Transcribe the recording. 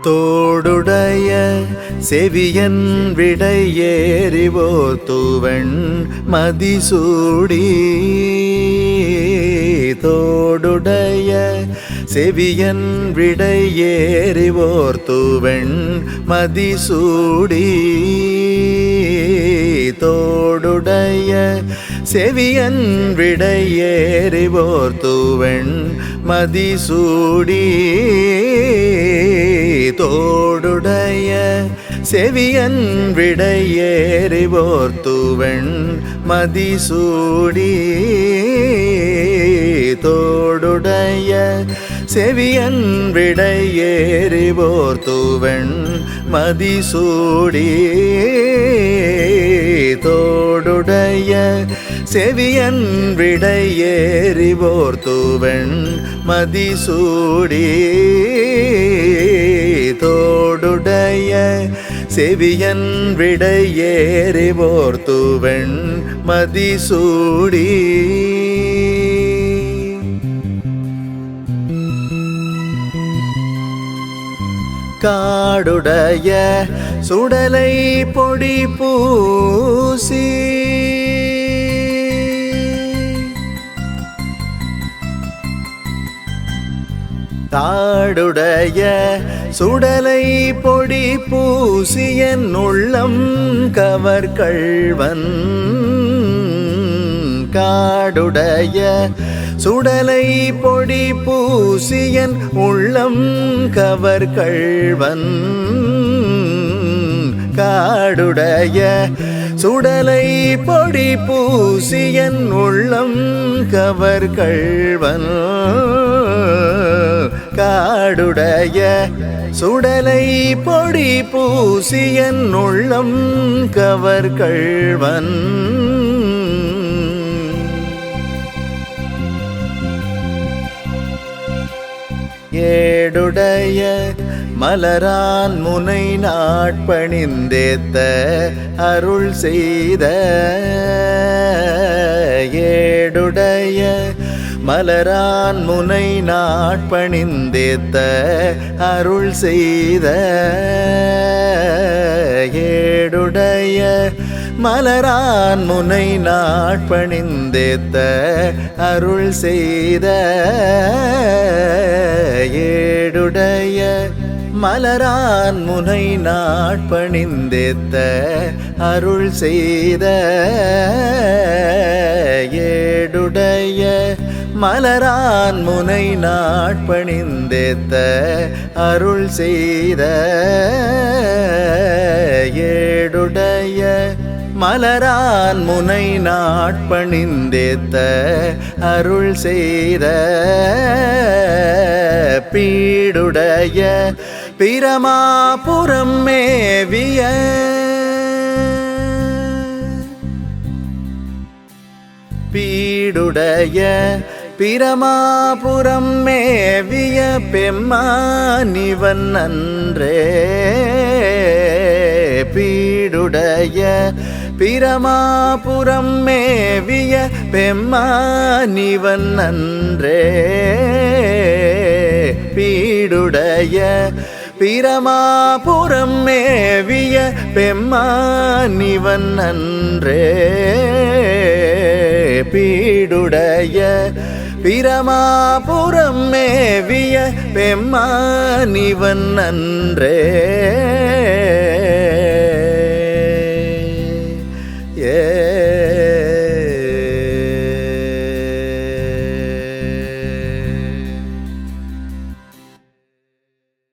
தோடுடைய செவியன் விடை ஏறிவோர் தூவெண் மதிசூடி தோடுடைய செவியன் விடை ஏறிவோர் தூவெண் மதிசூடி தோடுடைய செவியன் விடை ஏறிவோர் தூவெண் மதிசூடி தோடுடைய செவியன் விடை ஏறிவோர் தூவெண் மதிசூடி தோடுடைய செவியன் விடை ஏறிவோர் தூவெண் மதிசூடி தோடுடைய செவியன் விடை ஏறிவோர் தூவெண் மதிசூடி தோடுடைய செவியன் விடை ஏறிவோர் தூவெண் மதிசூடி காடுடைய சுடலை பொடி பூசி காடுடைய சுடலை பொடி பூசியன் உள்ளம் கவர்கள்வன் காடுடைய சுடலை பொடி பூசியன் உள்ளம் கவர்கள்வன் காடுடைய சுடலை பொடி பூசியன் உள்ளம் கவர்கள்வன் காடுடைய சுடலை பொடி பூசியன் உள்ளம் கவர்கள்வன் ஏடுடைய மலரான் முனை நாட்பணிந்தேத்த அருள் செய்த ஏடுடைய மலரான் முனை நாட்பணிந்தேத்த அருள் செய்த ஏடுடைய மலரான் முனை நாட்பணிந்தேத்த அருள் செய்த ஏடுடைய மலரான் முனை நாட்பணிந்தேத்த அருள் செய்த ஏடுடைய மலரான் முனை நாட்பணிந்தேத்த அருள் செய்த ஏடுடைய மலரான் முனை நாட்பணிந்தேத்த அருள் செய்த பீடுடைய பிரமாபுரம் மேவிய பீடுடைய பிரமாபுரம் மேவிய பெம்மானிவன் அன்றே பீடுடைய பிரமாபுரம் மேவிய பெம்மானிவன் அன்றே பீடுடைய பிரமாபுரம் மேவிய பெம்மானிவன் அன்றே பீடுடைய பிரமாபுரம் மேவிய பெம்மானிவன் அன்றே